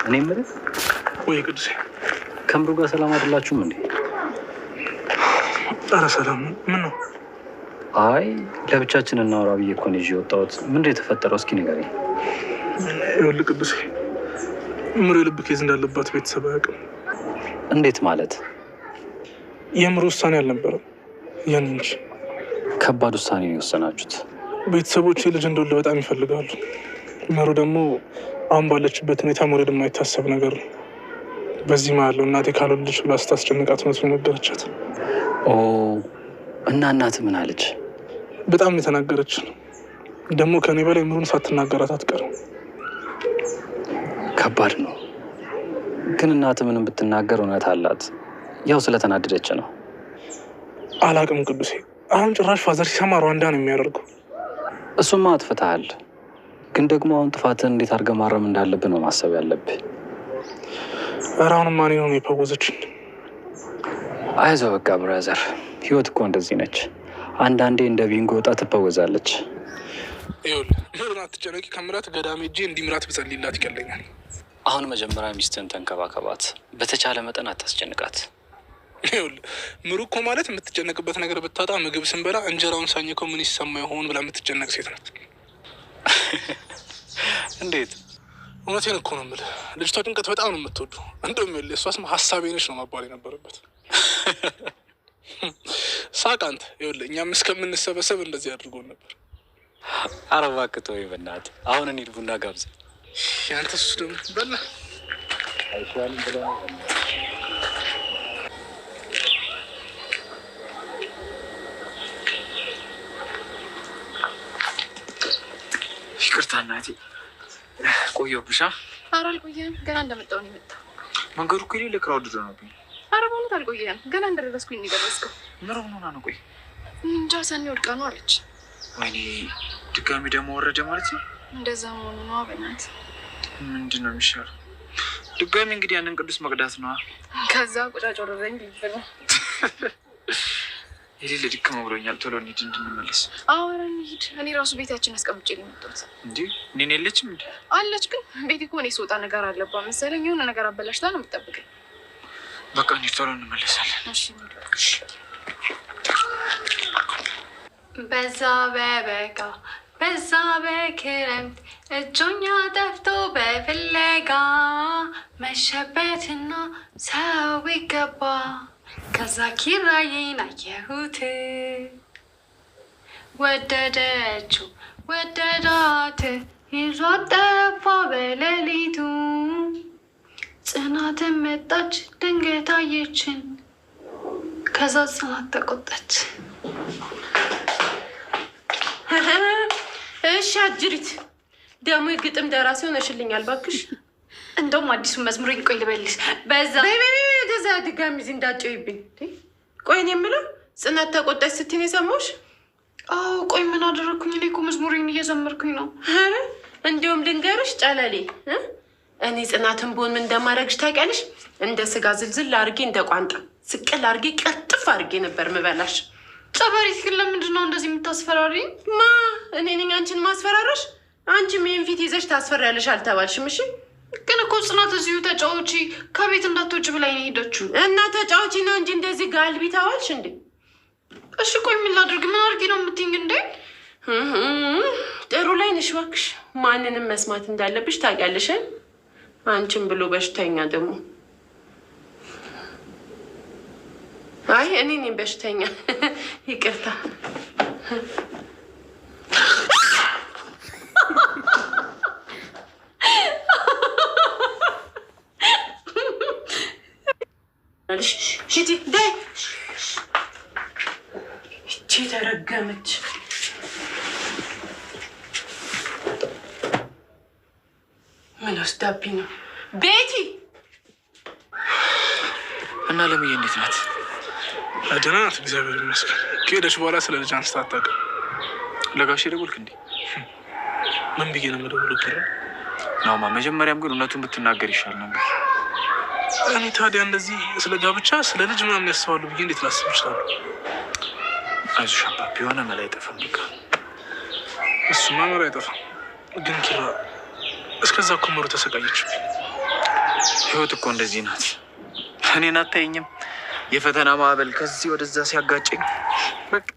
እኔ የምልህ ወይ ቅዱሴ ከምሩ ጋር ሰላም አይደላችሁም እንዴ? ኧረ ሰላም ነው። ምን ነው? አይ ለብቻችን እናወራ ብዬ እኮ ነው ይዤ የወጣሁት። ምንድን የተፈጠረው እስኪ ንገረኝ። ይኸውልህ ቅዱሴ ምሩ የልብ ኬዝ እንዳለባት ቤተሰብ አያውቅም። እንዴት ማለት? የምሩ ውሳኔ አልነበረም ያን እንጂ። ከባድ ውሳኔ ነው የወሰናችሁት። ቤተሰቦች ልጅ እንደወልድ በጣም ይፈልጋሉ። ምሩ ደግሞ አሁን ባለችበት ሁኔታ መውለድ የማይታሰብ ነገር ነው። በዚህ መሀል እናቴ ካልወለደች ብላ ስታስጨንቃት መስሎ ነገረቻት። እና እናት ምን አለች? በጣም የተናገረች ነው። ደግሞ ከኔ በላይ ምሩን ሳትናገራት አትቀርም። ከባድ ነው ግን እናት ምንም ብትናገር እውነት አላት። ያው ስለተናደደች ነው። አላቅም ቅዱሴ። አሁን ጭራሽ ፋዘር ሲሰማ ሩዋንዳ ነው የሚያደርገው። እሱማ አጥፍተሃል። ግን ደግሞ አሁን ጥፋትን እንዴት አድርገህ ማረም እንዳለብን ነው ማሰብ ያለብህ። ኧረ አሁንማ እኔ ነው የፈወዘችን። አይዞህ በቃ ብራዘር፣ ህይወት እኮ እንደዚህ ነች። አንዳንዴ እንደ ቢንጎ ወጣ ትፈወዛለች። ይኸውልህ ምሩን አትጨነቂ። ከምራት ገዳሜ ሄጄ እንዲምራት ብጸልይላት ይቀለኛል። አሁን መጀመሪያ ሚስትህን ተንከባከባት። በተቻለ መጠን አታስጨንቃት። ይኸውልህ ምሩ እኮ ማለት የምትጨነቅበት ነገር ብታጣ ምግብ ስንበላ እንጀራውን ሳኝከው ምን ይሰማ ይሆን ብላ የምትጨነቅ ሴት ናት። እንዴት? እውነቴን እኮ ነው የምልህ። ልጅቷ ጭንቀት በጣም ነው የምትወዱ። እንደውም ይኸውልህ እሷ ስም ሀሳቤ ነች ነው መባል የነበረበት። ሳቅ አንተ። ይኸውልህ እኛም እስከምንሰበሰብ እንደዚህ አድርጎን ነበር። ኧረ እባክህ ተወኝ በእናትህ። አሁን እንሂድ ቡና ጋብዘን። ያንተ ሱስ ደግሞ በላ አይሻልም ብለህ ይቅርታ እናቴ ቆየሁብሽ። ኧረ አልቆየህም፣ ገና እንደመጣሁ ነው የመጣው። መንገዱ እኮ የሌለ ክራውድ ሆነብኝ። ኧረ በእውነት አልቆየህም፣ ገና እንደደረስኩኝ ነው የደረስከው። ምነው ምን ሆና ነው? ቆይ እንጃ ሰኒ ወድቃ ነው አለች። ወይኔ ድጋሚ ደግሞ ወረደ ማለት ነው? እንደዛ መሆኑ ነው። በእናትህ ምንድን ነው የሚሻለው? ድጋሚ እንግዲህ ያንን ቅዱስ መቅዳት ነዋ። ከዛ ቁጫጭ ወረረኝ ልብ ነው። የሌለ ድክም ብሎኛል። ቶሎ እንሂድ እንድንመለስ። ኧረ እንሂድ። እኔ ራሱ ቤታችን አስቀምጬ ነው የመጣሁት። እንዴ እኔን የለችም እንዴ? አለች፣ ግን ቤት እኮ እኔ ስወጣ ነገር አለባት መሰለኝ። የሆነ ነገር አበላሽታ ነው የምትጠብቀኝ። በቃ እንሂድ፣ ቶሎ እንመለሳለን። እሺ በዛ በበጋ በዛ በክረምት እጆኛ ጠፍቶ በፍለጋ መሸበትና ሰው ይገባ። ከዛ ኪራዬን አየሁት ወደደችው ወደዳት ይዟት ጠፋ በሌሊቱ። ጽናትን መጣች ድንገት አየችን። ከዛ ጽናት ተቆጣች። እሺ አጅሪት ደግሞ ግጥም ደራሲ ሆነሽልኛል ባክሽ። እንደውም አዲሱን መዝሙር ቆይ ልበልሽ። በዛ ገዛ ድጋሚ እዚህ እንዳትጨይብኝ። ቆይ እኔ የምለው ጽናት ተቆጣች ስትይ ነው የሰማሁሽ? አዎ ቆይ ምን አደረግኩኝ? እኔ እኮ መዝሙሬን እየዘመርኩኝ ነው። እንዲሁም ልንገርሽ ጨለሌ፣ እኔ ጽናትን ብሆን ምን እንደማደርግሽ ታውቂያለሽ? እንደ ስጋ ዝልዝል አድርጌ እንደ ቋንጣ ስቅል አድርጌ ቀጥፍ አድርጌ ነበር ምበላሽ። ጸበሪት ግን ለምንድን ነው እንደዚህ የምታስፈራሪኝ? ማ እኔ ነኝ አንቺን ማስፈራራሽ? አንቺ ምን ፊት ይዘሽ ታስፈራለሽ አልተባልሽም? እሺ ግን እኮ ጽናት እዚሁ ተጫዎቺ ከቤት እንዳትወጪ ብላኝ ነው ሄደችው። እና ተጫዎቺ ነው እንጂ እንደዚህ ጋልቢ ታዋልሽ እንዴ? እሺ ቆይ ምን ላድርግ? ምን አድርጊ ነው የምትይኝ እንዴ? ጥሩ ላይ ነሽ እባክሽ። ማንንም መስማት እንዳለብሽ ታውቂያለሽ። አንቺን ብሎ በሽተኛ ደግሞ። አይ እኔ ነኝ በሽተኛ። ይቅርታ። ሽቲ ዳይ እቺ ተረገመች። ምን ወስዳብኝ ነው? ቤቲ እና ለምዬ እንዴት ናት? ደህና ናት እግዚአብሔር ይመስገን። ከሄደች በኋላ ስለ ልጅ አንስታ አታውቅም። ለጋሼ ደወልክ እንዴ? ምን ብዬ ነው የምደውለው? ናማ መጀመሪያም ግን እውነቱን ብትናገር ይሻል ነበር። እኔ ታዲያ እንደዚህ ስለ ጋብቻ ስለ ልጅ ምናምን ያስባሉ ብዬ እንዴት ላስብ ይችላሉ? አይዞሽ አባቢ፣ የሆነ መላ አይጠፋም። በቃ እሱማ መላ አይጠፋም። ግን ኪራ እስከዛ እኮ ምሩ ተሰቃየች። ህይወት እኮ እንደዚህ ናት። እኔን አታየኝም? የፈተና ማዕበል ከዚህ ወደዛ ሲያጋጨኝ በቃ።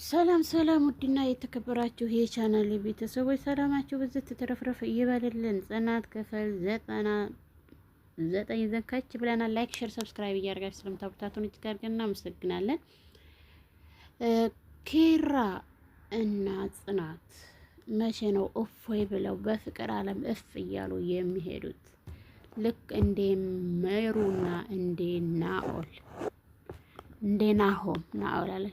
ሰላም ሰላም፣ ውድና የተከበራችሁ የቻናል ቤተሰቦች ሰላማችሁ ብዝት ተረፍረፍ እየበልልን። ጽናት ክፍል 99 ዘንካች ብለናል። ላይክ፣ ሼር፣ ሰብስክራይብ እያደረጋችሁ ስለምታበረታቱን እጅግ አድርገን እናመሰግናለን። ኪራ እና ጽናት መቼ ነው እፎይ ብለው በፍቅር ዓለም እፍ እያሉ የሚሄዱት? ልክ እንደ መሩና እንደ ናኦል እንደ ናሆም ናኦል አለ።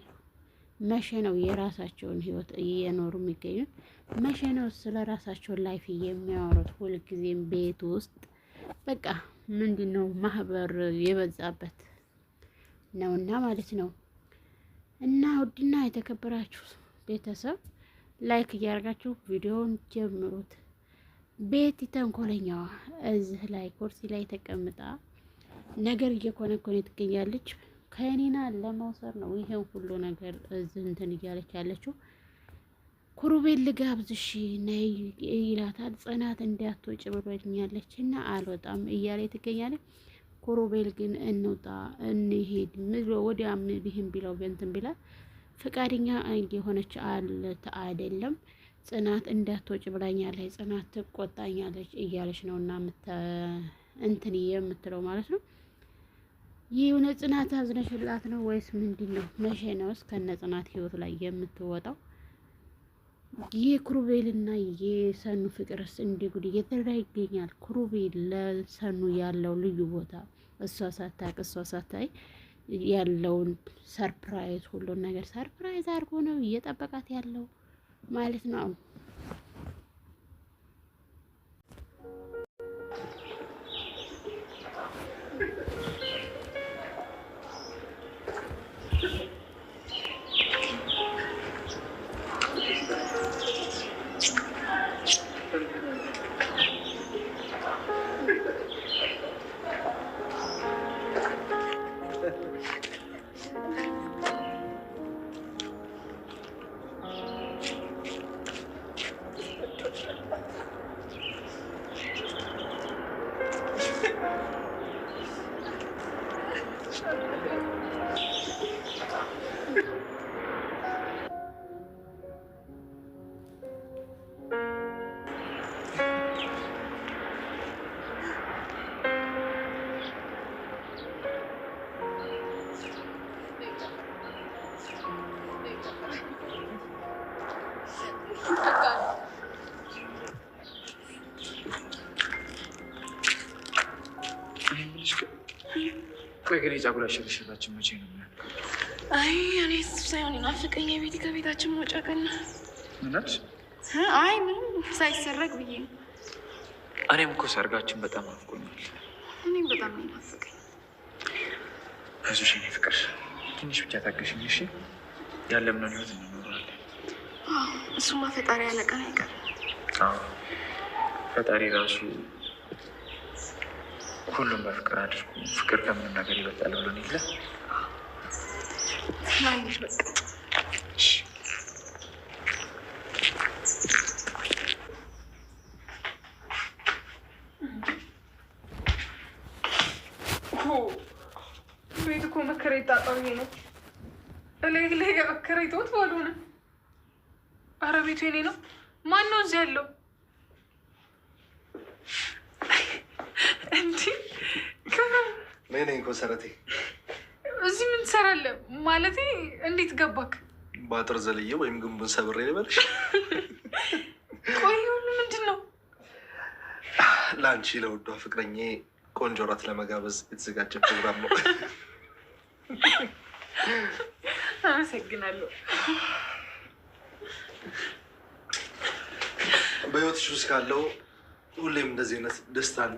መቼ ነው የራሳቸውን ህይወት እየኖሩ የሚገኙት? መቼ ነው ስለ ራሳቸው ላይፍ የሚያወሩት? ሁልጊዜም ቤት ውስጥ በቃ ምንድን ነው ማህበር የበዛበት ነውና ማለት ነው። እና ውድና የተከበራችሁ ቤተሰብ ላይክ እያደረጋችሁ ቪዲዮውን ጀምሩት። ቤቲ ተንኮለኛዋ እዚህ ላይ ኩርሲ ላይ ተቀምጣ ነገር እየኮነኮነ ትገኛለች። ከኔና ለመውሰድ ነው ይሄን ሁሉ ነገር እዚህ እንትን እያለች ያለችው። ኩሩቤል ልጋብዝሽ ነይ ይላታል። ጽናት እንዳትወጪ ብሎኛለች እና አልወጣም እያለች ትገኛለች። ኩሩቤል ግን እንውጣ እንሄድ ወዲያ ምን ቢለው በእንትን ቢላል ፈቃደኛ የሆነች አይደለም። ጽናት እንዳትወጪ ብላኛለች፣ ጽናት ትቆጣኛለች እያለች ነው እና እንትን የምትለው ማለት ነው። የሆነ ጽናት አዝነሽላት ነው ወይስ ምንድን ነው? መቼ ነው ከነ ጽናት ህይወት ላይ የምትወጣው? የኩሩቤልና የሰኑ ፍቅርስ እንዲህ ጉድ እየተደረገ ይገኛል። ኩሩቤል ለሰኑ ያለው ልዩ ቦታ እሷ ሳታውቅ እሷ ሳታይ ያለውን ሰርፕራይዝ ሁሉን ነገር ሰርፕራይዝ አድርጎ ነው እየጠበቃት ያለው ማለት ነው። ቆይ ግን የጫጉላ ሽርሽራችን መቼ ነው? አይ እኔ ሳይሆን ናፍቀኝ የቤት ከቤታችን መውጫ ቀን ምናች? አይ ምንም ሳይሰረግ ብዬ ነው። እኔም እኮ ሰርጋችን በጣም ናፍቆኛል። እኔም በጣም ነው ናፍቀኝ። አይዞሽ የእኔ ፍቅር ትንሽ ብቻ ታገሽኝ እሺ? ያለምነውን ህይወት እንኖራለን። እሱማ ፈጣሪ ያለቀን አይቀርም። ፈጣሪ ራሱ ሁሉም በፍቅር አድርጉ፣ ፍቅር ከምንም ነገር ይበልጣል ብሎን የለ። ናይሽ በቃ ቤት እኮ መከራዬ ጣጣው ነው። ላይ መከራዬ ተወት ባልሆነ። አረ ቤቱ የኔ ነው። ማን ነው እዚህ ያለው? እኔ እኮ ሰረቴ እዚህ ምን ትሰራለህ? ማለቴ እንዴት ገባክ? በአጥር ዘልዬ ወይም ግንቡን ሰብሬ ልበልሽ? ቆይ ሁሉ ምንድን ነው? ለአንቺ ለውዷ ፍቅረኜ ቆንጆ ራት ለመጋበዝ የተዘጋጀ ፕሮግራም ነው። አመሰግናለሁ። በህይወትሽ ውስጥ ካለው ሁሌም እንደዚህ አይነት ደስታን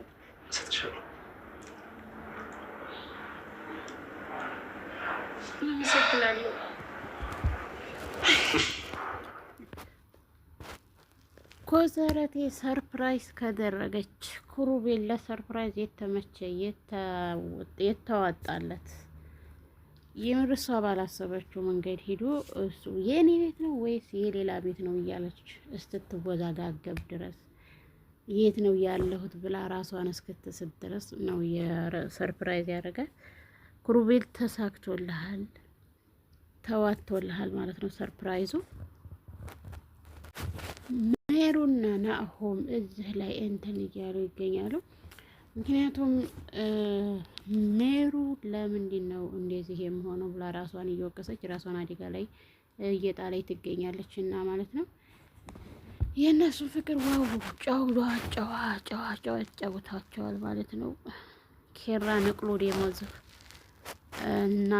እሰጥሻለሁ። አመሰግናለሁ። ኮሰረቴ ሰርፕራይዝ ካደረገች ኩሩቤል ለሰርፕራይዝ የተመቸ የተዋጣለት የምር እሷ ባላሰበችው መንገድ ሂዶ እሱ የኔ ቤት ነው ወይስ የሌላ ቤት ነው እያለች እስትትወዛጋገብ ድረስ የት ነው ያለሁት ብላ ራሷን እስክትስት ድረስ ነው የሰርፕራይዝ ያደረጋት። ክሩቤል ተሳክቶልሃል፣ ተዋቶልሃል ማለት ነው ሰርፕራይዙ። ሜሩና ናሆም እዚህ ላይ እንትን እያሉ ይገኛሉ። ምክንያቱም ሜሩ ለምንድን ነው እንደዚህ የምሆነው ብላ ራሷን እየወቀሰች ራሷን አደጋ ላይ እየጣለች ትገኛለች እና ማለት ነው የእነሱ ፍቅር ዋው ጫውታቸዋል ማለት ነው። ኬራ ንቅሎ ደሞዝ እና